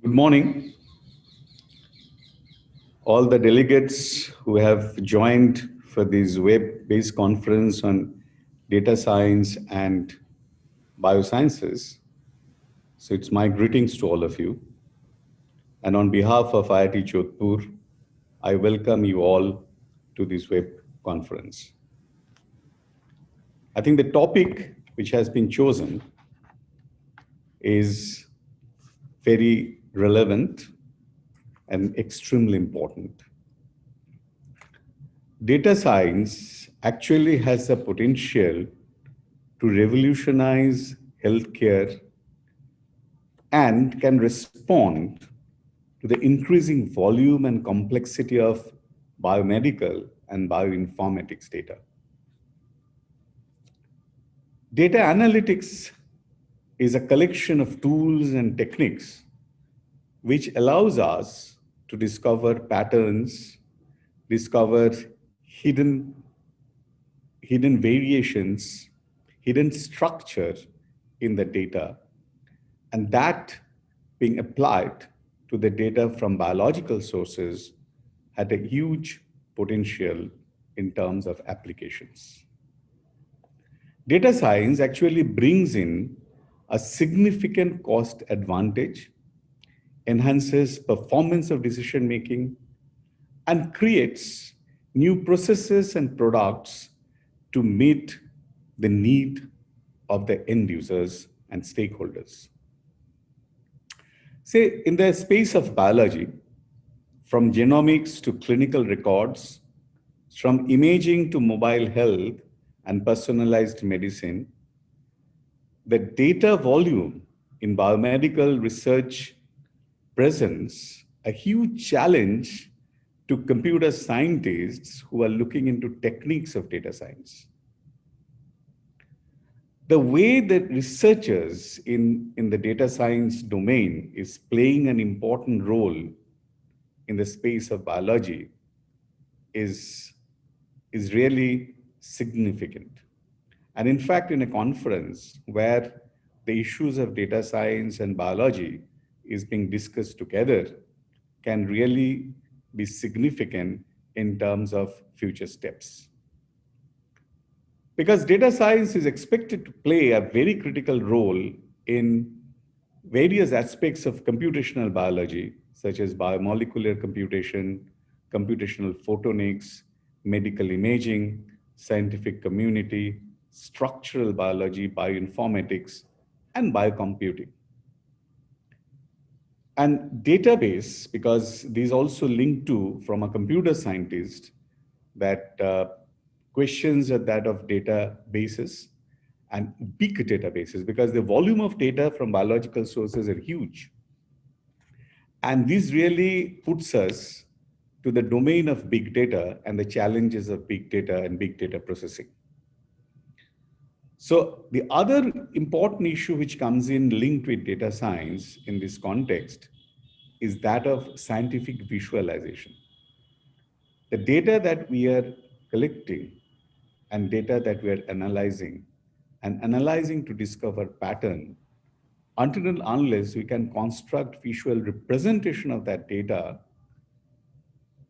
Good morning, all the delegates who have joined for this web-based conference on data science and biosciences. So it's my greetings to all of you. And on behalf of IIT Jodhpur, I welcome you all to this web conference. I think the topic which has been chosen is very relevant and extremely important. Data science actually has the potential to revolutionize healthcare and can respond to the increasing volume and complexity of biomedical and bioinformatics data. Data analytics is a collection of tools and techniques which allows us to discover patterns, discover hidden variations, hidden structure in the data, and that being applied to the data from biological sources had a huge potential in terms of applications. Data science actually brings in a significant cost advantage, enhances performance of decision making, and creates new processes and products to meet the need of the end users and stakeholders. Say, in the space of biology, from genomics to clinical records, from imaging to mobile health and personalized medicine, the data volume in biomedical research presents a huge challenge to computer scientists who are looking into techniques of data science. The way that researchers in the data science domain is playing an important role in the space of biology is really significant. And in fact, in a conference where the issues of data science and biology is being discussed together can really be significant in terms of future steps. Because data science is expected to play a very critical role in various aspects of computational biology, such as biomolecular computation, computational photonics, medical imaging, scientific community, structural biology, bioinformatics, and biocomputing. And database, because these also link to, from a computer scientist, that questions are that of databases and big databases, because the volume of data from biological sources are huge. And this really puts us to the domain of big data and the challenges of big data and big data processing. So the other important issue which comes in linked with data science in this context is that of scientific visualization. The data that we are collecting and data that we are analyzing to discover pattern, until and unless we can construct visual representation of that data,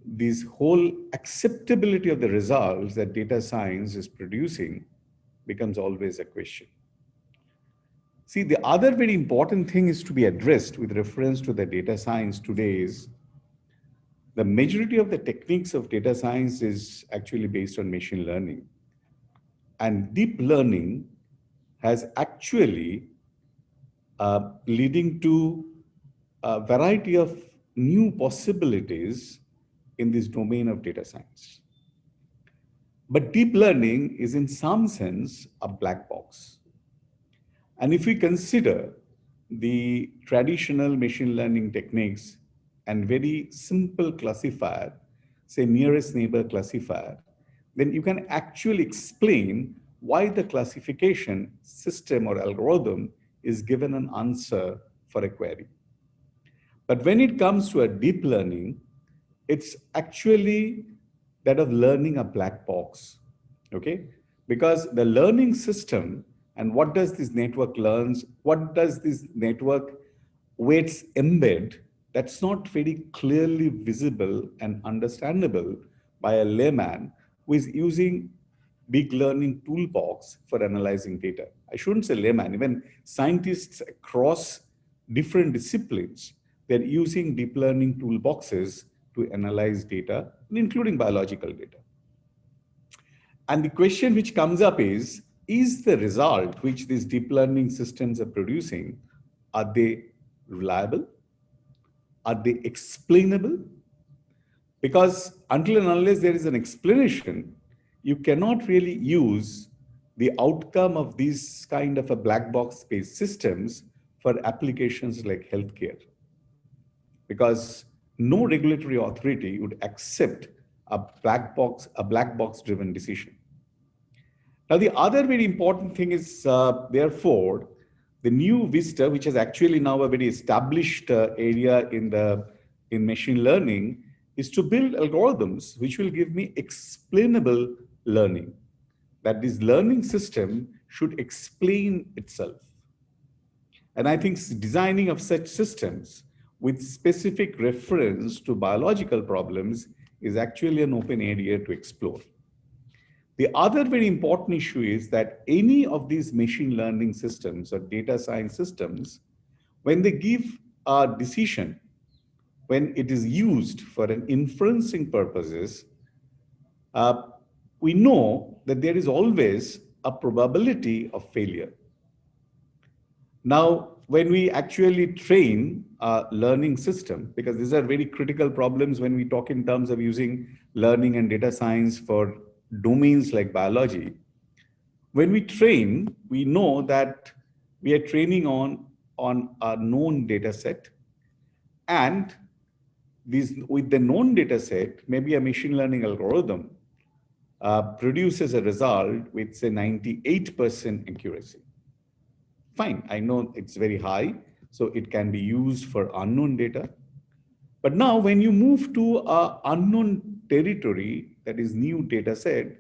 this whole acceptability of the results that data science is producing becomes always a question. See, the other very important thing is to be addressed with reference to the data science today is the majority of the techniques of data science is actually based on machine learning. And deep learning has actually leading to a variety of new possibilities in this domain of data science. But deep learning is in some sense a black box. And if we consider the traditional machine learning techniques and very simple classifier, say nearest neighbor classifier, then you can actually explain why the classification system or algorithm is given an answer for a query. But when it comes to a deep learning, it's actually that of learning a black box, okay? Because the learning system and what does this network learns, what does this network weights embed that's not very clearly visible and understandable by a layman who is using big learning toolbox for analyzing data. I shouldn't say layman, even scientists across different disciplines, they're using deep learning toolboxes to analyze data, including biological data. And the question which comes up is the result which these deep learning systems are producing, are they reliable? Are they explainable? Because until and unless there is an explanation, you cannot really use the outcome of these kind of a black box based systems for applications like healthcare. Because no regulatory authority would accept a black box driven decision. Now, the other very important thing is, therefore, the new vista, which is actually now a very established area in machine learning, is to build algorithms which will give me explainable learning. That this learning system should explain itself. And I think designing of such systems with specific reference to biological problems is actually an open area to explore. The other very important issue is that any of these machine learning systems or data science systems, when they give a decision, when it is used for an inferencing purposes, uh, we know that there is always a probability of failure. Now, when we actually train a learning system, because these are very critical problems when we talk in terms of using learning and data science for domains like biology, when we train, we know that we are training on a known data set, and with the known data set, maybe a machine learning algorithm produces a result with say 98% accuracy. Fine, I know it's very high, so it can be used for unknown data. But now when you move to a unknown territory, that is new data set,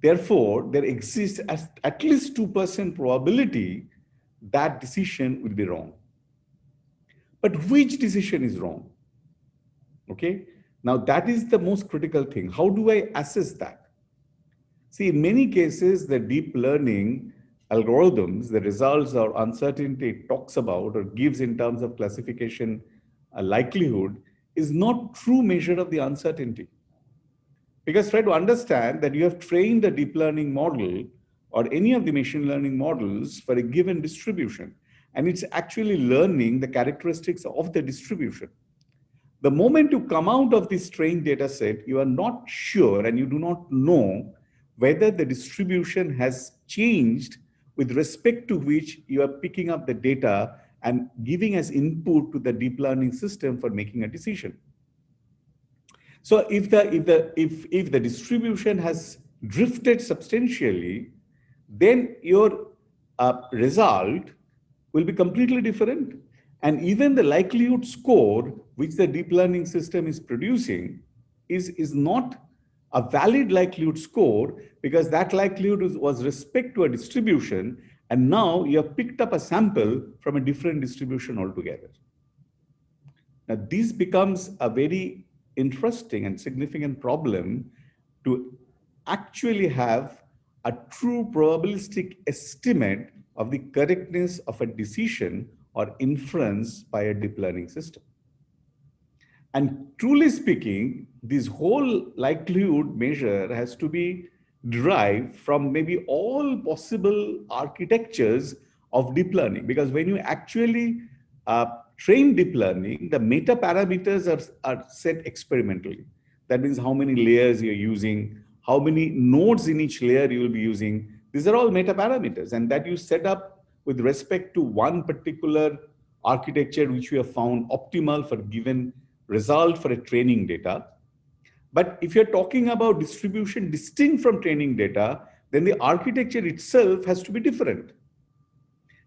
therefore there exists at least 2% probability that decision will be wrong. But which decision is wrong? Okay, now that is the most critical thing. How do I assess that? See, in many cases, the deep learning algorithms, the results or uncertainty it talks about or gives in terms of classification likelihood is not true measure of the uncertainty. Because try to understand that you have trained a deep learning model or any of the machine learning models for a given distribution, and it's actually learning the characteristics of the distribution. The moment you come out of this trained data set, you are not sure and you do not know whether the distribution has changed with respect to which you are picking up the data and giving as input to the deep learning system for making a decision. So if the distribution has drifted substantially, then your result will be completely different. And even the likelihood score which the deep learning system is producing is not a valid likelihood score, because that likelihood was respect to a distribution, and now you have picked up a sample from a different distribution altogether. Now, this becomes a very interesting and significant problem to actually have a true probabilistic estimate of the correctness of a decision or inference by a deep learning system. And truly speaking, this whole likelihood measure has to be derived from maybe all possible architectures of deep learning. Because when you actually train deep learning, the meta parameters are set experimentally. That means how many layers you're using, how many nodes in each layer you will be using. These are all meta parameters, and that you set up with respect to one particular architecture which we have found optimal for given result for a training data. But if you're talking about distribution distinct from training data, then the architecture itself has to be different.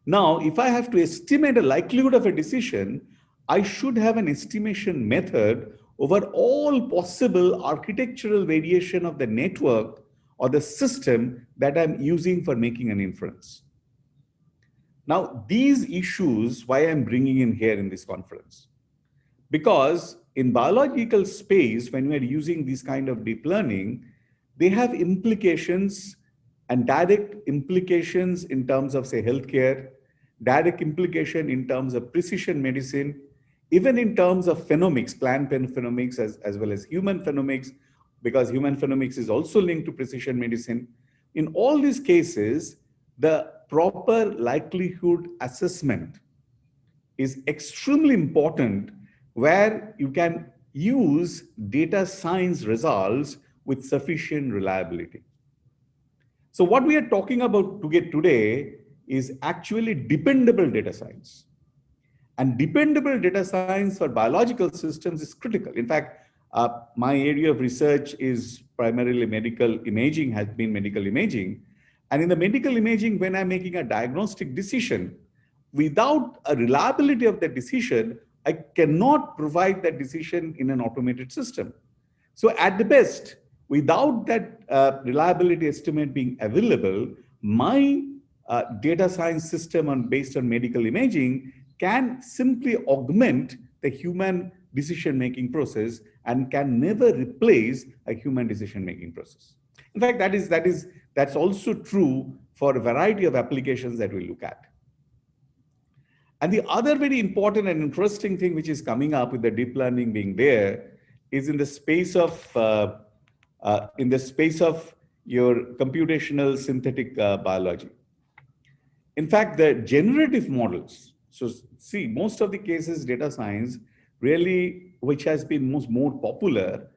Now, if I have to estimate a likelihood of a decision, I should have an estimation method over all possible architectural variation of the network or the system that I'm using for making an inference. Now, these issues, why I'm bringing in here in this conference. Because in biological space, when we're using these kind of deep learning, they have implications and direct implications in terms of, say, healthcare, direct implication in terms of precision medicine, even in terms of phenomics, plant phenomics, as well as human phenomics, because human phenomics is also linked to precision medicine. In all these cases, the proper likelihood assessment is extremely important, where you can use data science results with sufficient reliability. So what we are talking about today is actually dependable data science. And dependable data science for biological systems is critical. In fact, my area of research is primarily medical imaging, has been medical imaging. And in the medical imaging, when I'm making a diagnostic decision, without a reliability of that decision, I cannot provide that decision in an automated system. So at the best, without that reliability estimate being available, my data science system based on medical imaging can simply augment the human decision-making process and can never replace a human decision-making process. In fact, that's also true for a variety of applications that we look at. And the other very important and interesting thing which is coming up with the deep learning being there is in the space of your computational synthetic biology. In fact, the generative models. So see, most of the cases, data science really, which has been more popular,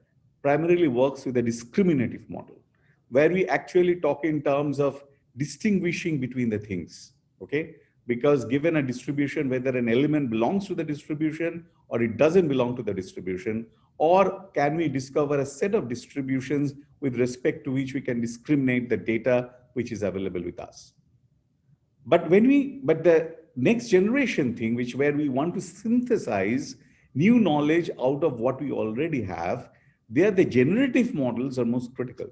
primarily works with a discriminative model, where we actually talk in terms of distinguishing between the things. Okay, because given a distribution, whether an element belongs to the distribution or it doesn't belong to the distribution, or can we discover a set of distributions with respect to which we can discriminate the data which is available with us. But the next generation thing, which where we want to synthesize new knowledge out of what we already have, there the generative models are most critical.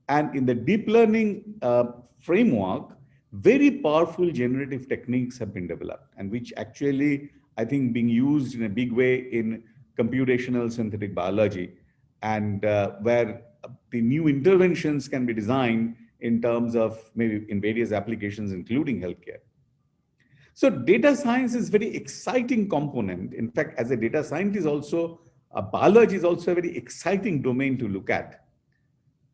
And in the deep learning framework, very powerful generative techniques have been developed, and which actually, I think, being used in a big way in computational synthetic biology, and where the new interventions can be designed in terms of maybe in various applications, including healthcare. So data science is very exciting component. In fact, as a data scientist also, biology is also a very exciting domain to look at.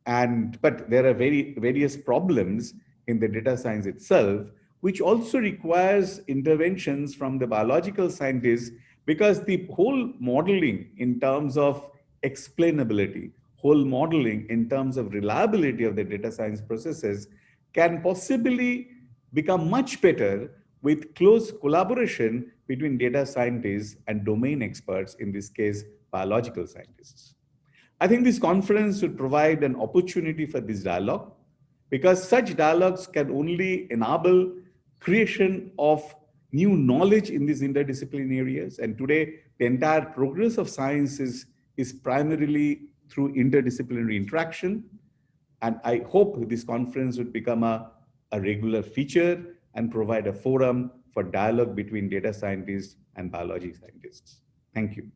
But there are various problems in the data science itself, which also requires interventions from the biological scientists, because the whole modeling in terms of explainability, whole modeling in terms of reliability of the data science processes can possibly become much better with close collaboration between data scientists and domain experts, in this case, biological scientists. I think this conference will provide an opportunity for this dialogue, because such dialogues can only enable creation of new knowledge in these interdisciplinary areas. And today, the entire progress of science is primarily through interdisciplinary interaction. And I hope this conference would become a regular feature and provide a forum for dialogue between data scientists and biology scientists. Thank you.